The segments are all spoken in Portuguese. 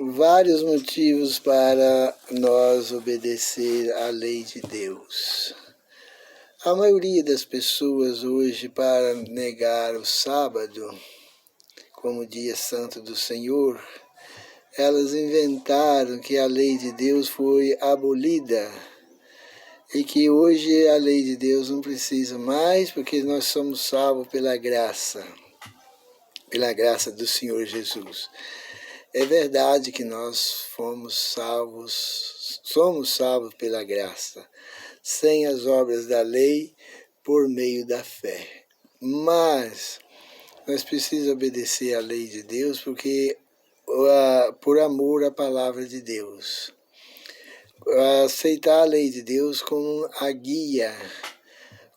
vários motivos para nós obedecer à lei de Deus. A maioria das pessoas hoje, para negar o sábado como dia santo do Senhor, elas inventaram que a lei de Deus foi abolida e que hoje a lei de Deus não precisa mais porque nós somos salvos pela graça do Senhor Jesus. É verdade que nós somos salvos pela graça, sem as obras da lei, por meio da fé. Mas nós precisamos obedecer à lei de Deus porque por amor à palavra de Deus. Aceitar a lei de Deus como a guia,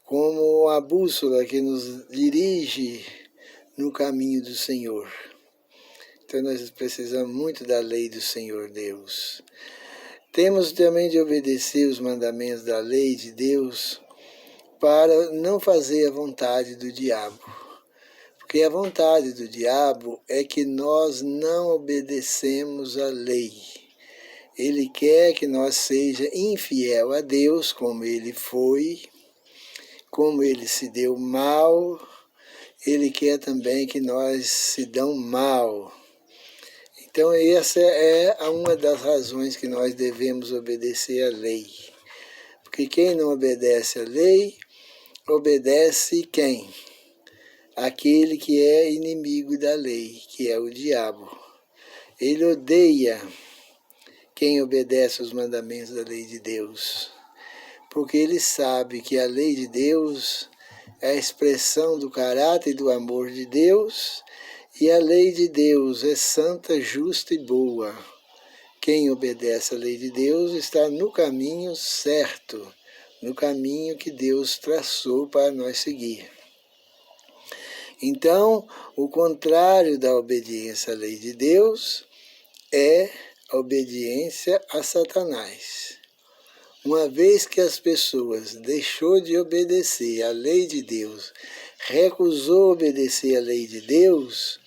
como a bússola que nos dirige no caminho do Senhor. Então nós precisamos muito da lei do Senhor Deus. Temos também de obedecer os mandamentos da lei de Deus para não fazer a vontade do diabo. Porque a vontade do diabo é que nós não obedecemos a lei. Ele quer que nós seja infiel a Deus, como ele foi, como ele se deu mal. Ele quer também que nós se dão mal. Então essa é uma das razões que nós devemos obedecer à lei. Porque quem não obedece à lei, obedece quem? Aquele que é inimigo da lei, que é o diabo. Ele odeia quem obedece os mandamentos da lei de Deus, porque ele sabe que a lei de Deus é a expressão do caráter e do amor de Deus, e a lei de Deus é santa, justa e boa. Quem obedece à lei de Deus está no caminho certo, no caminho que Deus traçou para nós seguir. Então, o contrário da obediência à lei de Deus é a obediência a Satanás. Uma vez que as pessoas deixou de obedecer à lei de Deus, recusou obedecer à lei de Deus,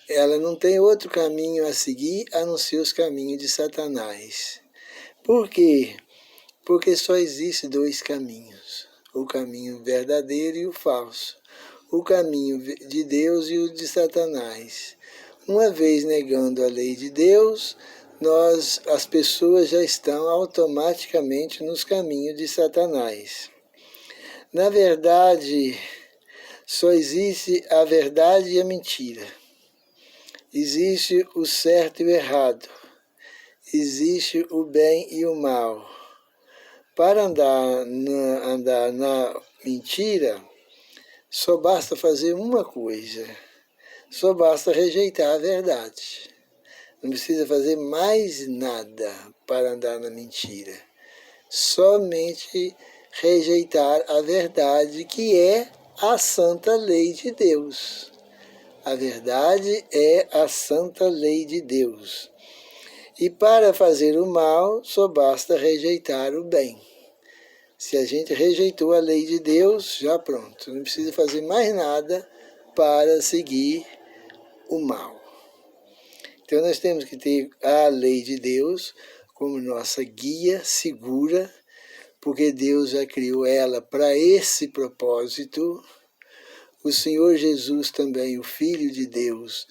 ela não tem outro caminho a seguir a não ser os caminhos de Satanás. Por quê? Porque só existe dois caminhos, o caminho verdadeiro e o falso, o caminho de Deus e o de Satanás. Uma vez negando a lei de Deus, as pessoas já estão automaticamente nos caminhos de Satanás. Na verdade, só existe a verdade e a mentira. Existe o certo e o errado. Existe o bem e o mal. Para andar na mentira, só basta fazer uma coisa. Só basta rejeitar a verdade. Não precisa fazer mais nada para andar na mentira. Somente rejeitar a verdade, que é a santa lei de Deus. A verdade é a santa lei de Deus. E para fazer o mal, só basta rejeitar o bem. Se a gente rejeitou a lei de Deus, já pronto. Não precisa fazer mais nada para seguir o mal. Então nós temos que ter a lei de Deus como nossa guia segura, porque Deus já criou ela para esse propósito. O Senhor Jesus também, o Filho de Deus,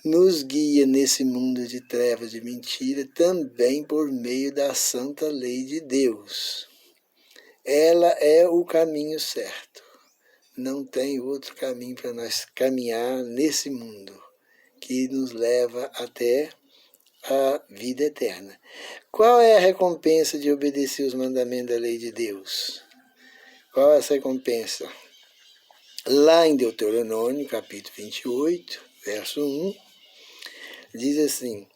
nos guia nesse mundo de trevas, de mentira, também por meio da santa lei de Deus. Ela é o caminho certo. Não tem outro caminho para nós caminhar nesse mundo que nos leva até a vida eterna. Qual é a recompensa de obedecer os mandamentos da lei de Deus? Qual é essa recompensa? Lá em Deuteronômio, capítulo 28, verso 1, diz assim: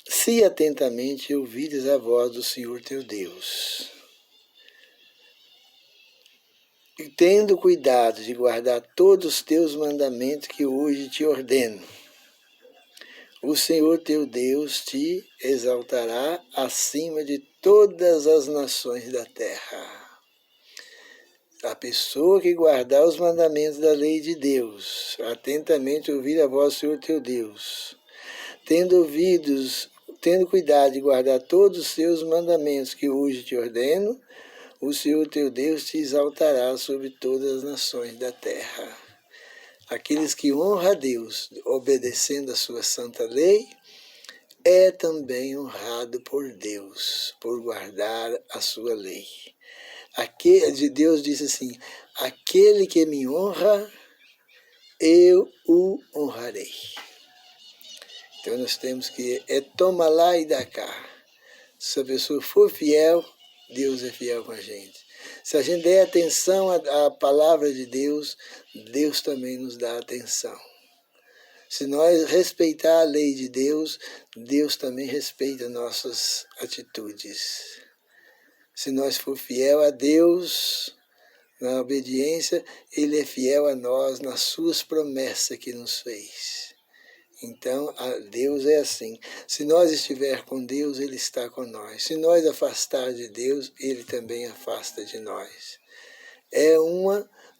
se atentamente ouvires a voz do Senhor teu Deus, e tendo cuidado de guardar todos os teus mandamentos que hoje te ordeno, o Senhor teu Deus te exaltará acima de todas as nações da terra. A pessoa que guardar os mandamentos da lei de Deus, atentamente ouvir a voz do Senhor teu Deus, tendo ouvidos, tendo cuidado de guardar todos os seus mandamentos que hoje te ordeno, o Senhor teu Deus te exaltará sobre todas as nações da terra. Aqueles que honram a Deus, obedecendo a sua santa lei, é também honrado por Deus, por guardar a sua lei. Deus disse assim, aquele que me honra, eu o honrarei. Então nós temos que toma lá e dá cá. Se a pessoa for fiel, Deus é fiel com a gente. Se a gente der atenção à palavra de Deus, Deus também nos dá atenção. Se nós respeitar a lei de Deus, Deus também respeita nossas atitudes. Se nós for fiel a Deus, na obediência, Ele é fiel a nós nas suas promessas que nos fez. Então, Deus é assim. Se nós estiver com Deus, Ele está com nós. Se nós afastar de Deus, Ele também afasta de nós.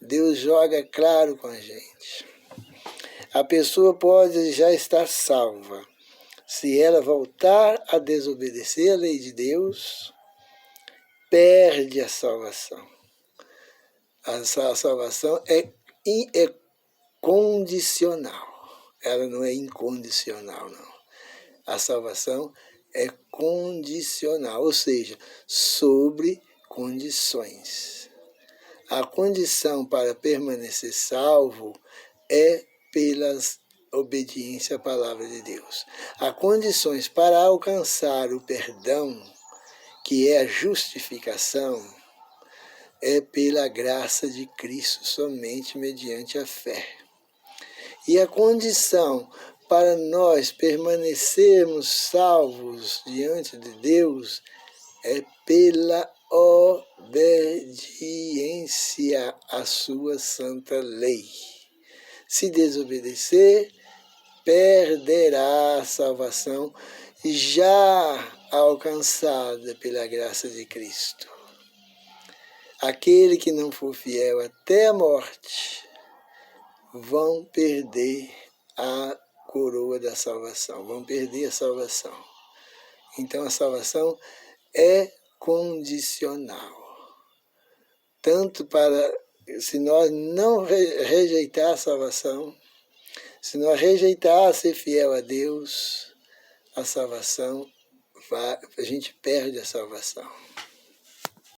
Deus joga claro com a gente. A pessoa pode já estar salva. Se ela voltar a desobedecer a lei de Deus, perde a salvação. A salvação é condicional. Ela não é incondicional, não. A salvação é condicional, ou seja, sobre condições. A condição para permanecer salvo é pela obediência à palavra de Deus. Há condições para alcançar o perdão, que é a justificação, é pela graça de Cristo, somente mediante a fé. E a condição para nós permanecermos salvos diante de Deus é pela obediência à sua santa lei. Se desobedecer, perderá a salvação já alcançada pela graça de Cristo. Aquele que não for fiel até a morte, vão perder a coroa da salvação, vão perder a salvação. Então a salvação é condicional. Tanto para, se nós não rejeitar a salvação, se nós rejeitar ser fiel a Deus, a salvação, a gente perde a salvação.